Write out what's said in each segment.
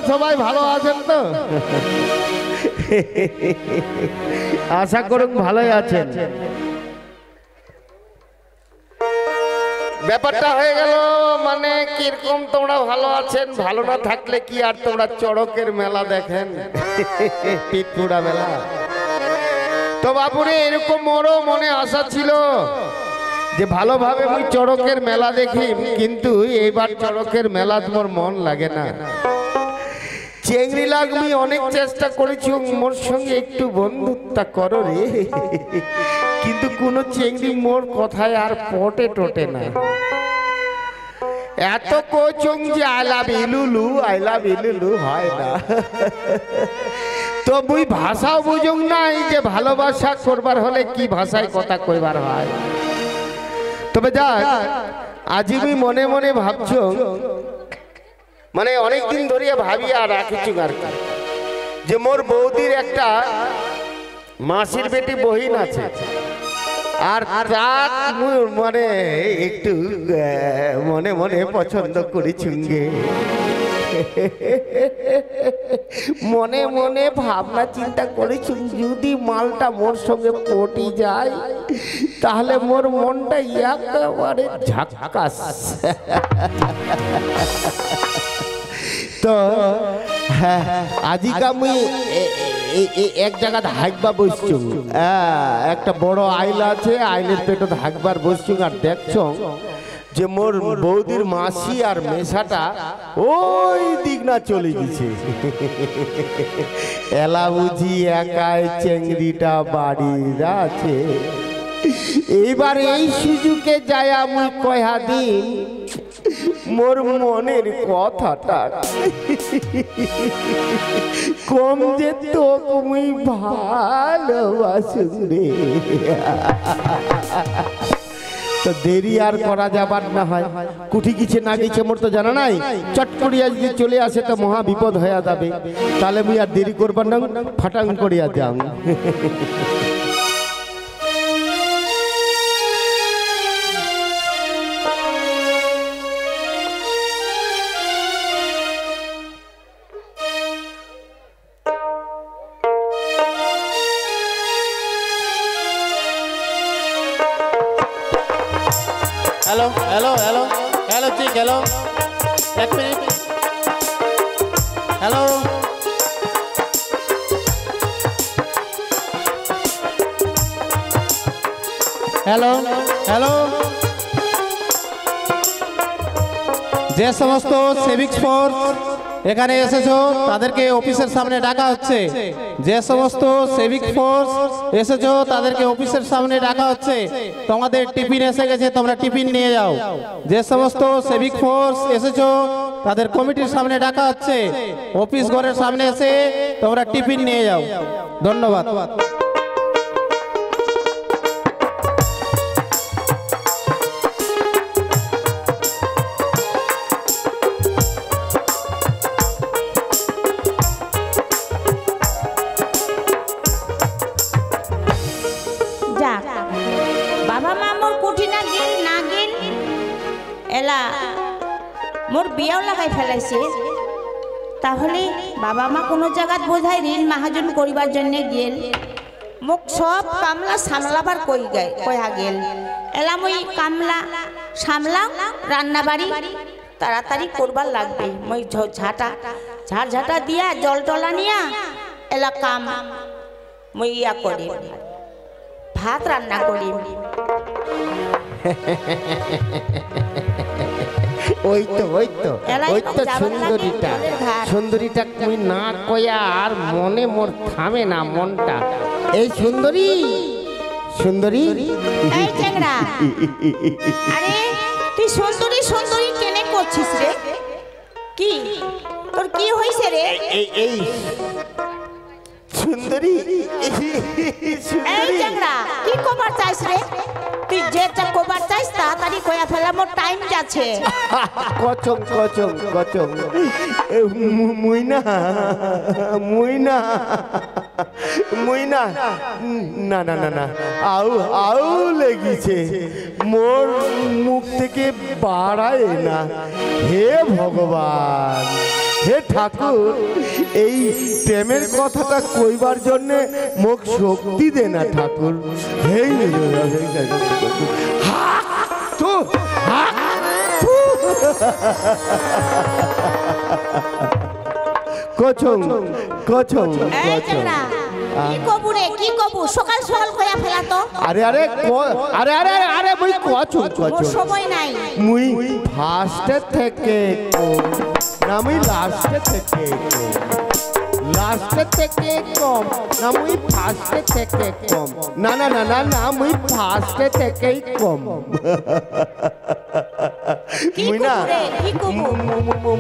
সবাই ভালো আছেন তো? আশা করুন ভালোই আছেন। ব্যাপারটা হয়ে গেল মানে কিরকম তোমরা ভালো আছেন, ভালো না থাকলে কি আর তোমরা চড়কের মেলা দেখেন, পিঠপুরা মেলা। তো বাপুরে এরকম মোরও মনে আশা ছিল যে ভালোভাবে মুই চড়কের মেলা দেখি, কিন্তু এইবার চড়কের মেলা তোমার মন লাগে না। চেংড়ি লাগমি অনেক চেষ্টা করেছি মোর সঙ্গে একটু বন্ধুত্ব করো রে, কিন্তু কোন চেংড়ি মোর কথায় আর পটে টোটে না। এত কোচং যে আই লাভ ইলুলু হয় না। তো মুই ভাষাও বুঝুং নাই যে ভালোবাসা করবার হলে কি ভাষায় কথা কইবার হয়। তবে যাক, আজি মুই মনে মনে ভাবছ, মানে অনেকদিন ধরিয়া ভাবিয়া রাখিছু আর কি, যে মোর বৌদির একটা মাসির বেটি বহিন আছে, আর তার মানে একটু মনে মনে পছন্দ করেছুঙ্গে। মনে মনে ভাবনা চিন্তা করেছুন, যদি মালটা মোর সঙ্গে পটি যায় তাহলে মোর মনটা একেবারে ঝাক্কাস। তো আজিকা মুই এক জায়গা হাঁকবা বসছু, একটা বড় আইল আছে, আইলের পেটত হাঁকবার বসছু, আর দেখছ যে মোর বৌদির মাসি আর মেশাটা ওই দিক না চলে গেছে। এলা বুঝি একাই চেংড়িটা বাড়ির আছে। এইবার এই সুযোগে যায় আমি কয়া দিন মোর মনের কথাটা কম যে তো তুমি ভালোবাসুন রে। তো দেরি আর করা যাবার না হয়, কুঠি গিছে না গেছে মোর তো জানা নাই, চট করিয়া যদি চলে আসে তো মহা বিপদ হয়ে যাবে। তাহলে মুই আর দেরি করবার না, ফাটাং করিয়া যাও। हेलो हेलो हेलो हेलो ठीक, हेलो एक मिनट, हेलो हेलो हेलो। যে সমস্ত সিভিক্স ফোর্স এখানে এসেছো তাদেরকে অফিসের সামনে ডাকা হচ্ছে। যে সমস্ত সিভিক ফোর্স এসেছো তাদেরকে অফিসের সামনে ডাকা হচ্ছে। তোমাদের টিফিন এসে গেছে, তোমরা টিফিন নিয়ে যাও। যে সমস্ত সিভিক ফোর্স এসেছো তাদের কমিটির সামনে ডাকা হচ্ছে, অফিস ঘরের সামনে এসে তোমরা টিফিন নিয়ে যাও। ধন্যবাদ। মোর বিয়াও লাগাই ফেলাইছে, তাহলে বাবা মা কোনো জায়গাত বোঝায় ঋণ মাহাজন করিবার জন্য গেল, মোক সব কামলা সামলাবার কয়া গেল। এলা মই কামলা সামলাও, রান্না বাড়ি তাড়াতাড়ি করবার লাগবে। মই ঝাড় দিয়া জল টলা নিয়া এলা কাম মই ইয়া করি, ভাত রান্না করি। ওই তো সুন্দরীটা তুমি না কয়া আর মনে মোর থামে না মনটা। এই সুন্দরী এই চেংড়া, আরে তুই সুন্দরী কেনে করছিস রে? কি তোর কি হইছে রে? এই সুন্দরী, এই চেংড়া কি কবার চাইছ রে? তুই যেটা কবার চাইছ তাড়াতাড়ি কয়া ফেলা, মোর টাইম যাচ্ছে। কচং মুই না না আউ লেগেছে, মোর মুখ থেকে বাড়ায় না। হে ভগবান, হে ঠাকুর এই প্রেমের কথাটা কইবার জন্য মোক শক্তি দে না ঠাকুর। হেই কচং কচং এই চ্যাংড়া, কি কবু রে কি কবু সকাল সকাল কইয়া ফেলা তো। আরে আরে আরে আরে আরে মুই কচং মোর কচং সময় নাই। মুই ফার্স্টে থেকে না মুই লাস্টে থেকে লাস্টে থেকে কম না মুই ফার্স্টে থেকে কম না না না না না মুই ফার্স্টে থেকেই কম। কি মুই না কবু রে কি কবু?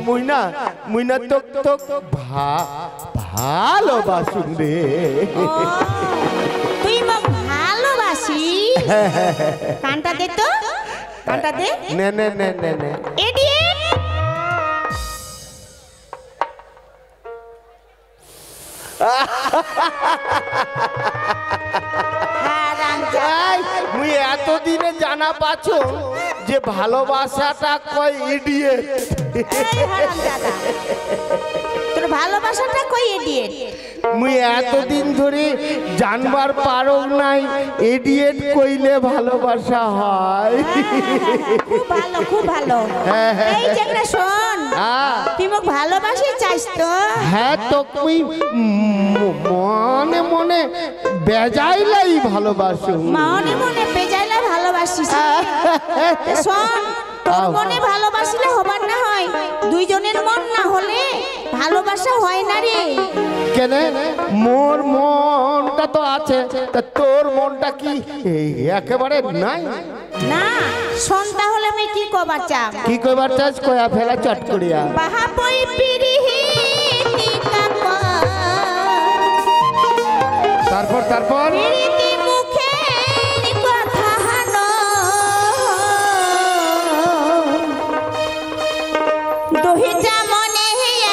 মুই না তো তো ভালোবাসুন রে। ও, তুই মোক ভালোবাসি? কানটা দে তো, কানটা দে। নে নে নে নে নে ইডিয়েট। এই, মুই এতদিনে জানা পাচ্ছ যে ভালোবাসাটা কয় ইডিয়েট। তোর ভালোবাসাটা কই ইডিয়েট? মুই এতদিন ধরে জানবার পারো নাই ইডিয়েট কইলে ভালোবাসা হয়। খুব ভালো খুব ভালো। এই চ্যাংড়া শোন, তুই মোক ভালোবাসি চাইস তো? হ্যাঁ তো তুই মনে মনে বেজাইলাই ভালোবাসো। মনে মনে বেজাইলা ভালোবাসিস। শোন, তোর মনে ভালোবাসিলে হবার না হয়, দুইজনের মন না হলে ভালোবাসা হয় না রে। কেন মোর মনটা তো আছে, তা তোর মনটা কি একেবারে নাই? না শোন, তাহলে আমি কি কবার চাম? কি কইবার চাস কয়া ফেলা চট করিয়া। বাহা পই পিরিহি কাকা, তারপর তারপর পিরিতি মুখে কথা হানো, দহিটা মনে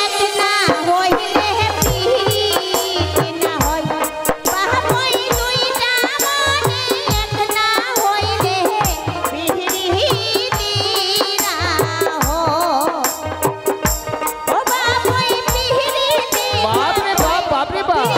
এক না হইলে পিরিতি না হয়। বাহা পই দুইটা মনে এক না হইলে পিরিতি না হয়। ও বাপই পিরিতি বাপ রে বাপ বাপ রে বাপ।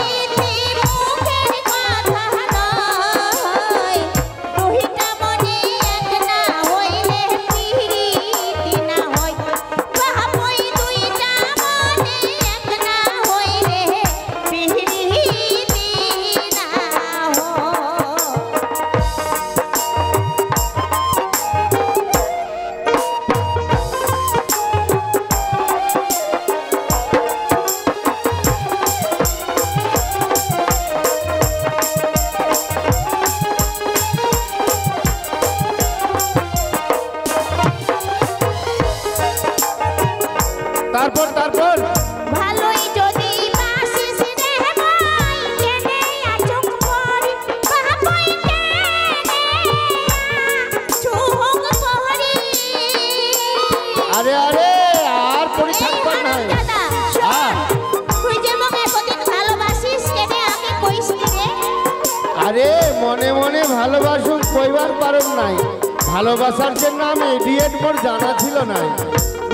তারপর তারপর ভালোই যদি বাসিস রে ভাই, কেনে আচুক পরি বাপই কেনে চুক পরি। আরে আরে আর পড়ে থাকবার নাই। দাদা শোন, তুই যে মোক এতদিন ভালোবাসিস কেনে আগে কইস রে? আরে মনে মনে ভালোবাসুন কইবার পারম নাই। ভালোবাসার জন্য আমি ইডিয়েট মোর জানা ছিল না।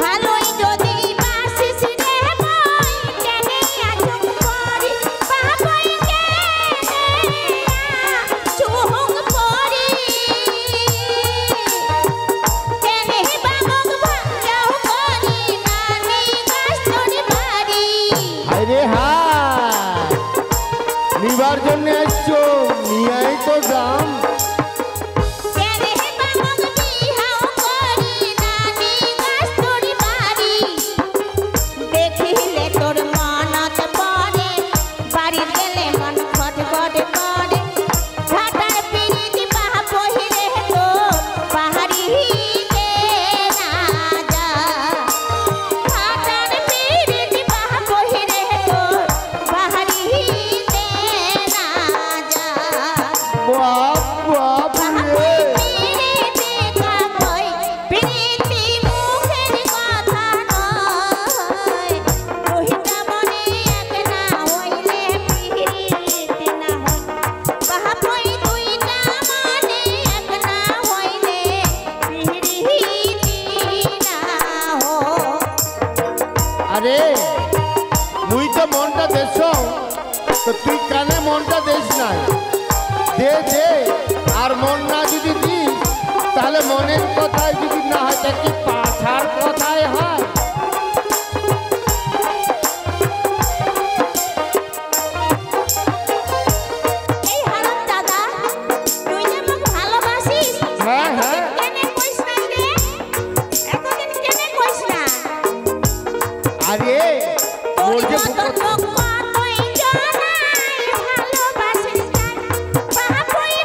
ভালোই যদি বাসিস রে ভাই, কেনে আচুক পরি বাপই কেনে চুক পরি। কেনে বামক ভাজাও করি নানি গাছতরি বাড়ি। আরে হ্যাঁ নিবার জন্য আসছো, নিয়াই তো দাম। কেনে বামক বিহাও করি নানি গাছতরি বাড়ি। দেখিলে তোর মনত পড়ে, বাড়ির গেলে মন খটখট করে। ঘাটার পিরিতি বাহা বহিরে তোর পাহাড়িতে না যা। ঘাটার পিরিতি বাহা বহিরে তোর ওর যে মতন বুকত- লোক কতই জনাই, ভালোবাসির চাই, বাবুই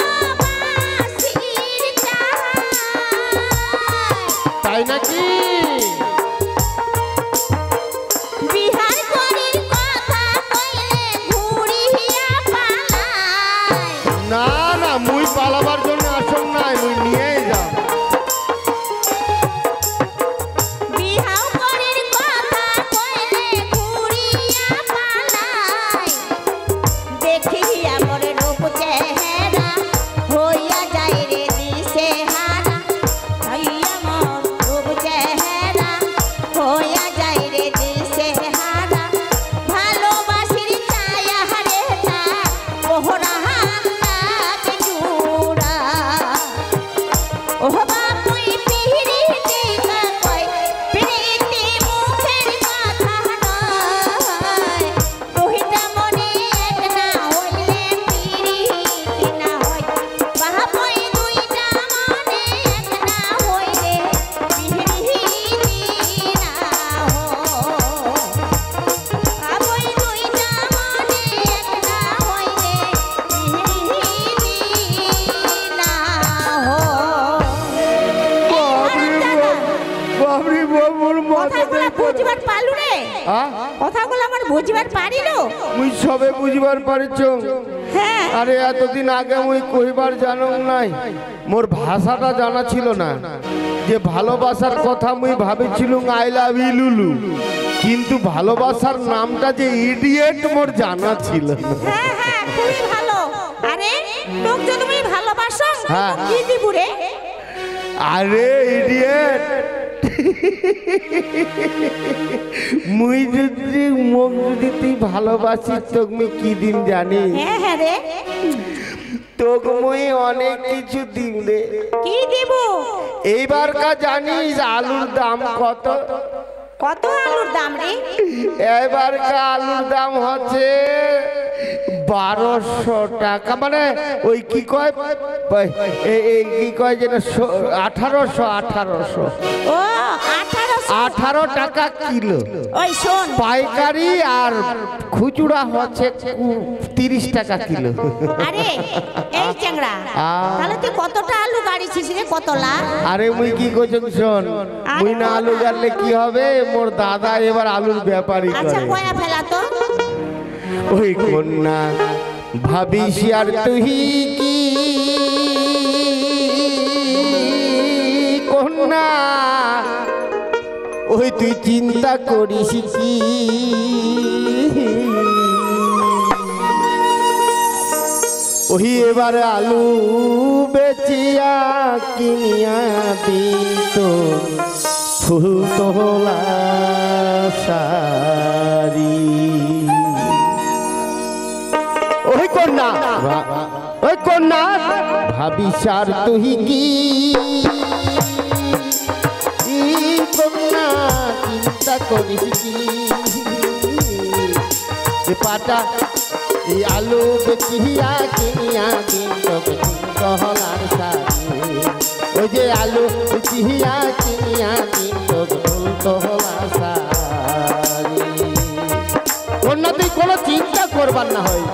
ভালোবাসির চাই। তাই নাকি? বিহার করির কথা কইলে ঘুরিয়া পালাই। না না, মুই পালাবার জন্য আসল নাই, মুই নিয়েই যাম। বিহার করির কথা কইলে ঘুরিয়া পালাই। দেখিয়া মোর রূপ চেহারা হইয়া যায় রে দিশেহারা। হইয়া মোর রূপ চেহারা হইয়া যায় রে দিশেহারা। ভালোবাসির ছায়া রে তা ওহরা হাত জুড়া। ওহ বাপুই পিরিতি কই পিরিতি মুখের কথা নয়। দুইটা মনে এক না হইলে পিরিতি না হয়। বাপুই দুইটা মনে এক না হইলে পিরিতি না হয়। বাপুই দুইটা মনে এক না হইলে পিরিতি না হয়। বাবরি বাবুর মাথা কথাগুলো বুঝবার পারলু রে? কথাগুলো আমার বুঝবার পারিল? মুই সবে বুঝবার পারিছ। হ্যাঁ আরে এতদিন আগে মুই কইবার জানো নাই, মোর ভাষাটা জানা ছিল না। যে ভালোবাসার কথা মুই ভাবেছিলুম আই লাভ ইউ লুলু, কিন্তু ভালোবাসার নামটা যে ইডিয়েট মোর জানা ছিল না। হ্যাঁ হ্যাঁ খুবই ভালো। আরে তোকে যদি তুমি ভালোবাসো হ্যাঁ। কি দিব রে? আরে ইডিয়েট, মুই যদি মোক যদি তুই ভালোবাসিস তোকে মুই কি দিন জানি? হ্যাঁ হ্যাঁ রে, তোকে মুই অনেক কিছু দিন রে। কি দিব? এইবার কা জানিস আলুর দাম কত? কত আলুর দাম রে? এবার কা আলুর দাম হচ্ছে 1200 টাকা, মানে ওই কি কয় এই কি কয় যেন 1800 ও 1800। 18 টাকা কিলো ওই শোন, পাইকারি, আর খুচরা হচ্ছে 30 টাকা কিলো। আরে এই চ্যাংড়া, তাহলে তুই কতটা আলু গাড়িছিস রে? কতলা? আরে মুই কি করছো শোন, মুই না আলু গাড়লে কি হবে, মোর দাদা এবার আলুর ব্যাপারই আচ্ছা করে। কয়া ফেলা তো। ওই কন্যা ভাবিস আর তুই কি কন্যা, ওই তুই চিন্তা করিস কি? ওই এবার আলু বেচিয়া কিনিয়া দিন তো ফুল তোলা সারি। ওই কন্যা, ওই কন্যা ভাবিস আর তুই কি কন্যা, চিন্তা করিস কি? পাটা এই আলু বেচিয়া কিনিয়া দিন তোকে তহলার সারি। ওই যে আলু বেচিয়া কিনিয়া দিন তোকে তহলার সারি। কন্যা তুই কোনো চিন্তা করবার না হয়।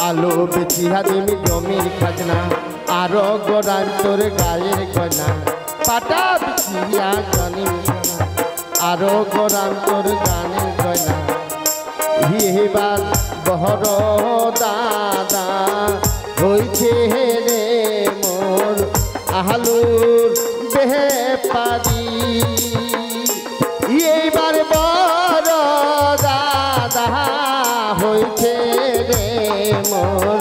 আলো বেচিয়া দিমি জমির খাজনা, আরো গোড়ান তোর গায়ের গয়না। পাটা বেচিয়া জানি আরো গোড়ান তোর গানের গয়না। হিবার বহর দাদা হইছে রে মোর আলুর বেপারি। এইবার বড় দাদা হইছে রে মোর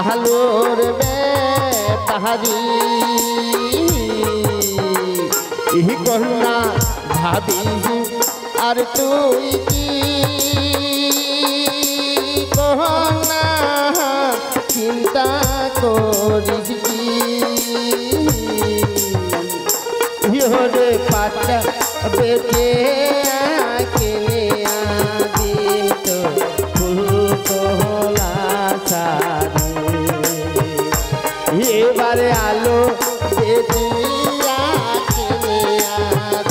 আলুর বেপারি। এই কন্যা ভাবি আর তুই কি কন্যা চিন্তা করিস কি ইহরে পাতা বেঁচে কিনে দিন তো ফুলকলা শাড়ি এবারে আলো বেঁচিয়া কিনে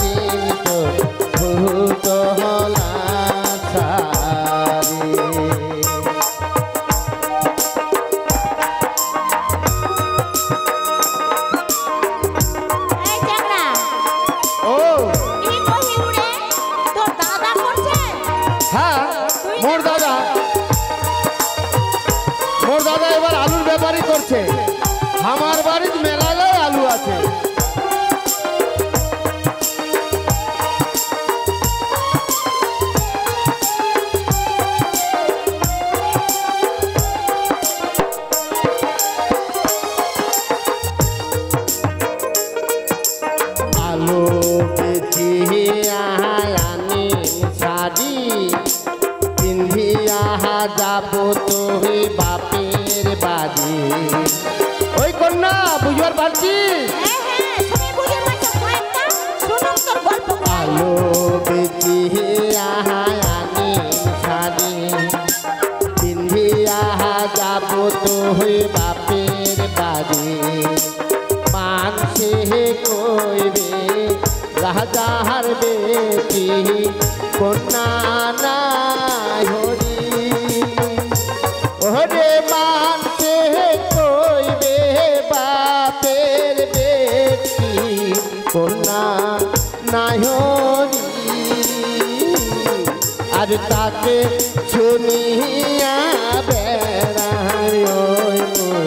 দিন তো ফুলকলা শাড়ি এই চ্যাংড়া, ও কি কহিলু রে? তোর দাদা করছে? হ্যাঁ মোর দাদা এবার আলুর ব্যাপারই করছে। আমার বাড়ির মেলালে আলু আছে। আলু বেচিয়া আনি শাড়ি পিন্ধিয়া যাব তোহে বাপের বাড়ি। ওই কন্যা বুঝবার পারছিস? হ্যাঁ হ্যাঁ, তুমি বুঝে পারছো কয়েকটা? শুনুন তোর গল্প। আলু বেচিয়া আনি শাড়ি পিন্ধিয়া যাব তোহে বাপের বাড়ি। মানসে কইবে রাজার বেটি কন্যা নাই হরি। ওরে মানসে কইবে বাপের বেটি কন্যা নাই হরি। আর তাকে শুনিয়া বেড়ায় ওই মোর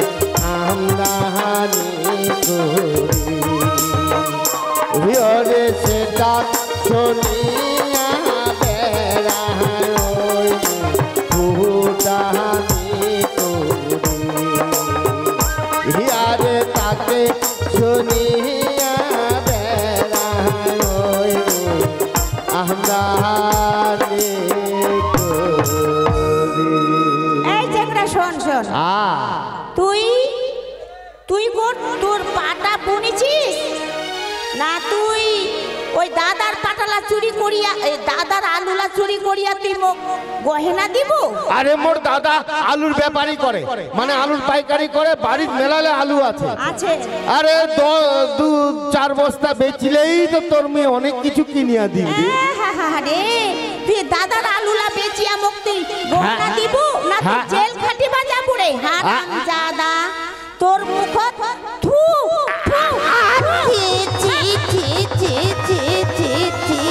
আমদানি করি। ওরে সেটা শুনিয়া বেড়ায় ওই মোর আমদানি করি। আরে তাকে শুনিয়া বেড়ায় ওই মোর আমদানি করি। এই চ্যাংড়া শোন শোন, তুই তুই কোন তোর পাটা বুনেছিস না তুই ওই দাদার পাটালা চুরি করিয়া দাদার আলুলা চুরি করিয়া তুই মোক গহেনা দিব? আরে মোর দাদা আলুর ব্যাপারই করে, মানে আলুর পাইকারি করে। বাড়ির মেলালে আলু আছে। আছে। আরে 2-4 বস্তা বেচলেই তো তোর মেয়ে অনেক কিছু কিনিয়া দিবি। রে তুই দাদার আলুলা বেচিয়া মোক তুই গহনা দিব না তুই হ্যাঁ। জেল খাটিবা যাবো রে? হারাম জাদা, তোর মুখত থু থু ছি ছি ছি ছি ছি ছি ছি।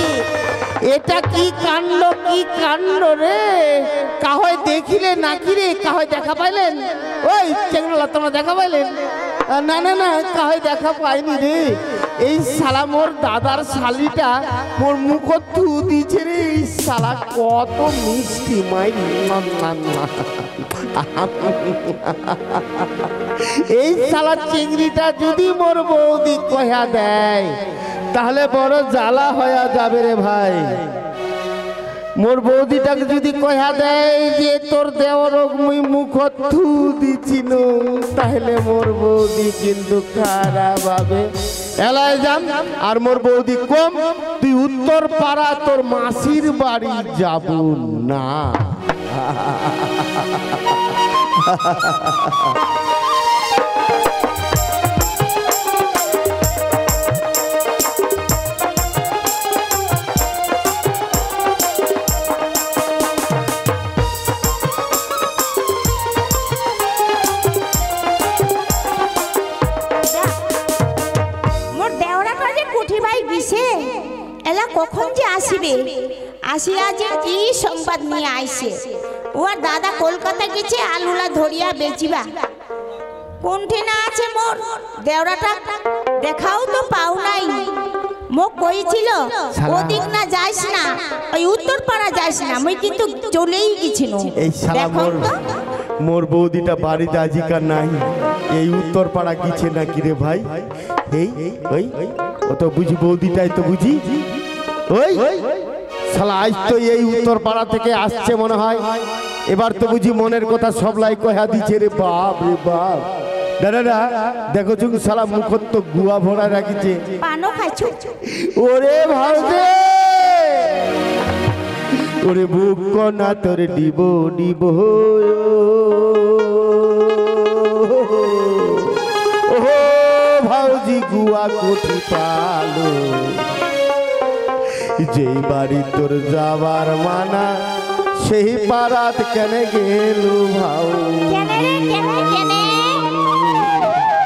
এটা কি কাণ্ড, কি কাণ্ড রে! কাহয় দেখিলে নাকি রে? কাহয় দেখা পাইলেন? ওই চেংড়া তোমরা দেখা পাইলেন? না না না, কাহয় দেখা পাইনি রে। এই শালা মোর দাদার শালিটা মোর মুখত থু দিছে রে। এই শালা কত মিষ্টি মাই। এই শালা চিংড়িটা যদি মোর বৌদি কয়া দেয় তাহলে বড় জ্বালা হয়ে যাবে রে ভাই। মোর বৌদিটাকে যদি কয়া দেয় যে তোর দেওয়ার মুই মুখত থু দিছিল, তাহলে মোর বৌদি কিন্তু খারাপ হবে। এলাই যাম আর মোর বৌদি কম, তুই উত্তর পাড়া তোর মাসির বাড়ি যাব না। মোর দেওরাটা যে কুঠি ভাই বিছে এলা কখন যে আসিবে, আসিয়া যে কি সংবাদ নিয়ে আইছে। ওর দাদা কলকাতা গেছে আলুলা ধরিয়া বেচিবা। কোনঠে না আছে মোর দেওরাটা দেখাও তো পাও নাই। মোক কইছিল ওদিক না যাইস না, ওই উত্তর পাড়া যাইস না। মুই কিন্তু চলেই গেছিল। এই শালা মোর বৌদিটা বাড়িতে আজিকার নাই। এই উত্তর পাড়া গিছে নাকি রে ভাই? এই ওই ও তো বুঝি বৌদিটাই তো বুঝি ওই শালা আজ তো এই উত্তর পাড়া থেকে আসছে মনে হয় এবার তো বুঝি মনের কথা সবলাই কয়া দিছে রে বাপ রে বাপ দাদা দেখো চুক শালা মুখত তো গুয়া ভরা রাখিছে পানো খাইছো ওরে ভাউজে ওরে বুক কনা তোর ডিব ডিব ও ভাউজি গুয়া কোঠি পালো যেই বাড়ি তোর যাবার মানা সেই পারাত কেনে গেল ভাউ কেনে রে কেনে কেনে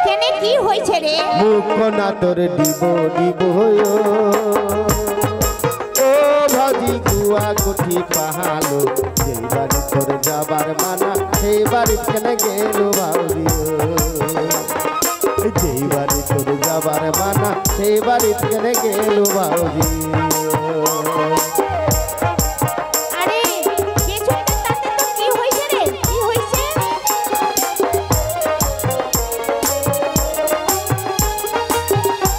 কেনে কি হইছে রে বুক কনা তোর ডিব ডিব ও ভাউজি গুয়া কোঠি পাহালো যেই বাড়ি তোর যাবার মানা সেই বাড়ি কেনে গেল ভাউজি যেই বাড়ি তোর যাবার মানা সেই বাড়ি কেনে গেল ভাউজি আরে কিছু তাতে তো কি হইছে রে কি হইছে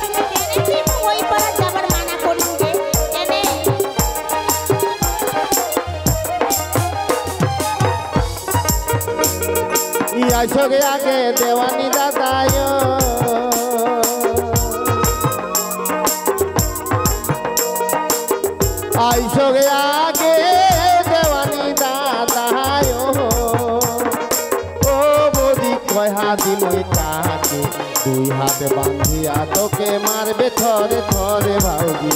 কেনে কি ওই পাড়া যাবার মানা করিস রে কেনে আসোগে আগে দেওয়ানি দাদায় আইসোগে আগে দেওয়ানি দাদায় ও বদি কয় হাতি মই তাকে দুই হাতে বান্ধিয়া তোকে মারবে থরে থরে ভাউজি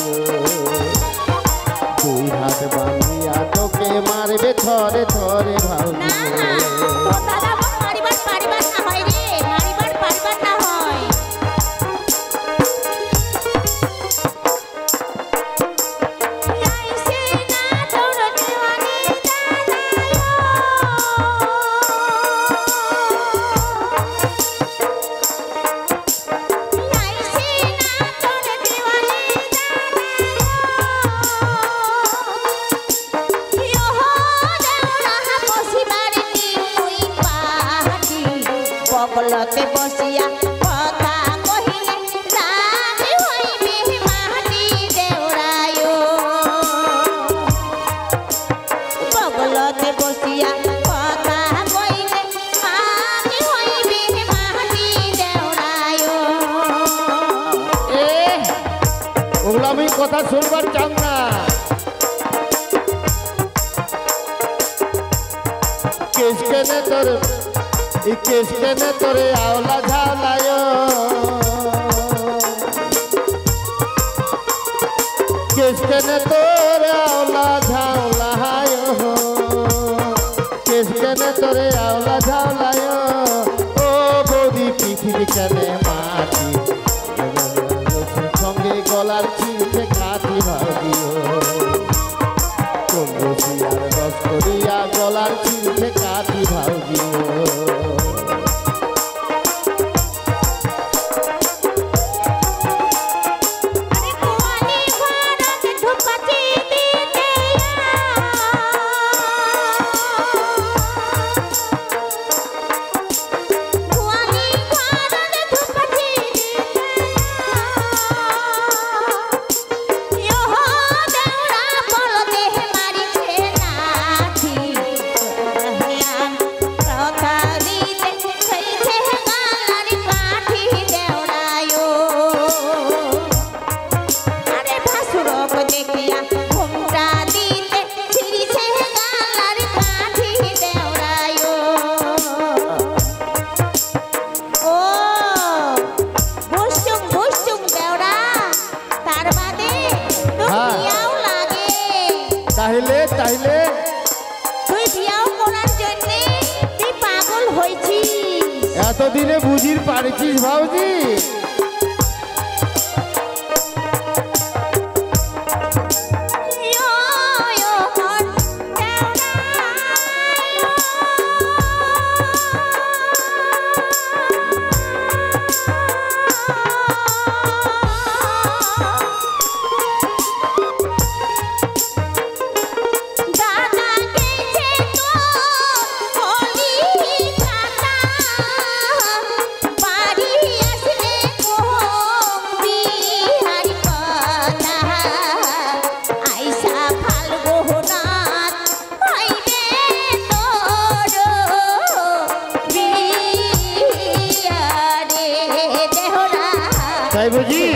দুই হাত বান্ধিয়া তোকে মারবে থরে থরে ভাউজি না ও দাদা মারিবার পারিবার না হয় রে মারিবার পারিবার না হয় আইছে না তোর দেওয়ানি দাদায় আইছে না তোর দেওয়ানি বগলতে বসিয়া কথা কহিলে রাজি হইবে মাটি দেওরায় বগলতে বসিয়া কথা কহিলে রাজি হইবে মাটি দেওরায় ওগুলো আমি কথা শুনবার চান না কেস কেনে তোর কেস কেনে তোরে আওলা ঝালায় কেস কেনে তোরে আওলা ঝালায় কেস কেনে তোরে আওলা ঝালায় ও বৌদি পৃথিবী কেনে মাটি সঙ্গে গলার চিনতে কাঠি ভাবিও কোন রসিয়ার রস করিয়া গলার চিনতে কাঠি ভাবিও আরে কোয়ালি ঘরতে ধুপাচি দিতে কোয়ালি ঘরতে ধুপাচি দিতে ইয়ো দেওরা বলতে মারিছে নাথি হলাম কথা দিতে সেইছে গালার কাঠি দেওরায়ো আরে ভাসুরক দেখিয়া ঘুমটা দিতে ছিড়িছে গালার কাঠি দেওরায়ো ও বুঝছুম দেওরা তার বাদে তোর হ্যাঁ। বিয়াও লাগে তাহলে তাহলে তুই বিয়াও করার জন্যে তুই পাগল হয়েছিস এতদিনে বুঝির পারছিস ভাউজি দাদা গেছে তো বলি দাদা বাড়ি আসলে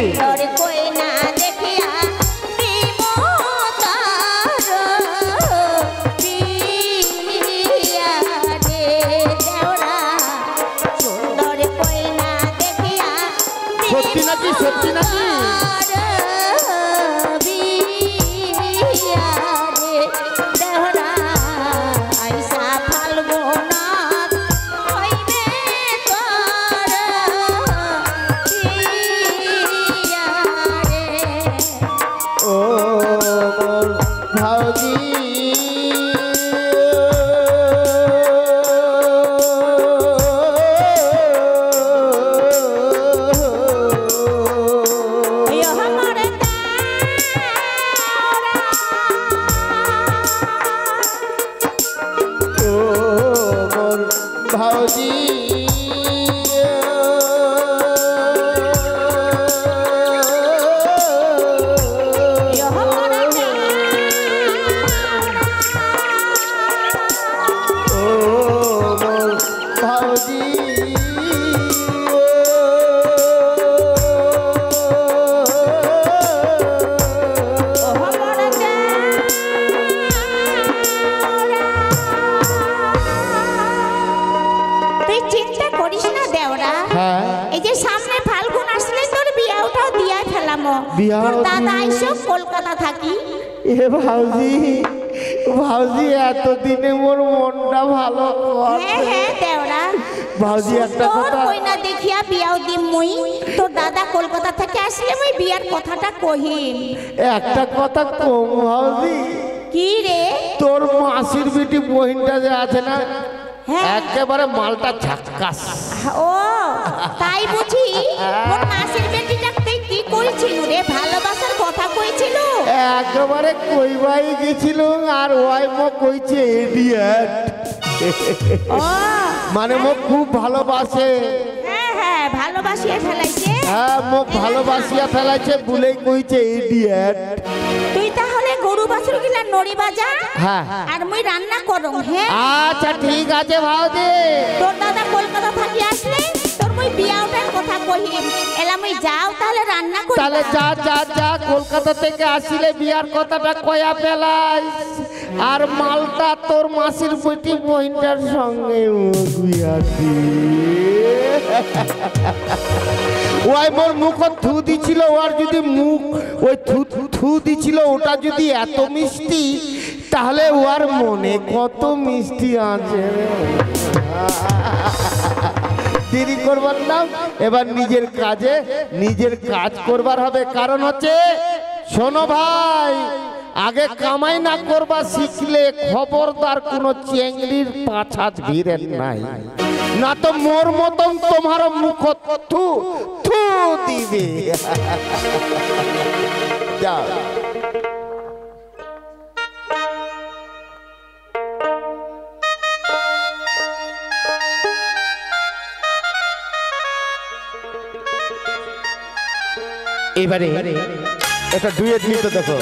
তোর কই না দেখিয়া দিব তার বিয়া রে দেওরা সুন্দর কই না দেখিয়া সত্যি নাকি সত্যি নাকি ও মোর ভাউজি ভাউজি দাদা আইসো কলকাতা থাকি এ ভাউজি ভাউজি এতদিনে মোর মনটা ভালো হ্যাঁ হ্যাঁ দেওরা ভাউজি একটা কথা কই না দেখিয়া বিয়াও দিম মুই তোর দাদা কলকাতা থেকে আসলে মুই বিয়ার কথাটা কহিম একটা কথা কম ভাউজি কি রে তোর মাসির বিটি বহিনটা যে আছে না হ্যাঁ একেবারে মালটা ঝাক্কাস ও তাই বুঝি তোর মাসির বেটিটা তুই কি কইছিল রে ভালোবাসার কথা কইছিল একেবারে কইবাই গেছিল আর ওই মো কইছে ইডিয়েট ও মানে মো খুব ভালোবাসে হ্যাঁ হ্যাঁ ভালোবাসিয়ে ফেলাইছে হ্যাঁ মোক ভালোবাসিয়া ফেলাইছে বলেই কইছে ইডিয়েট তুই তাহলে গরু বাছুর গিলা নড়ি বাজা হ্যাঁ আর মুই রান্না করম হ্যাঁ আচ্ছা ঠিক আছে ভাউজি তোর দাদা কলকাতা থাকি আসলে তোর মুই বিয়াওটার কথা কহিম এলা মুই যাও তাহলে রান্না করি তাহলে যা যা যা কলকাতা থেকে আসিলে বিয়ার কথাটা কয়া পেলাই আর মালটা তোর মাসির বেটি বহিনটার সঙ্গে বিয়া দি ওই মোর মুখ থু দিছিল আর যদি মুখ ওই থু দিছিল ওটা যদি এত মিষ্টি তাহলে ওর মনে কত মিষ্টি আছে দেরি করবার না এবার নিজের কাজ করবার হবে কারণ হচ্ছে শোনো ভাই আগে কামাই না করবা শিখলে খবরদার কোনো চেংড়ির পাছাজ ভিড়েন নাই না তো মোর মতন তোমার মুখ থু থু দিবে যাও এবারে এটা ডুয়েট নিতে দেখো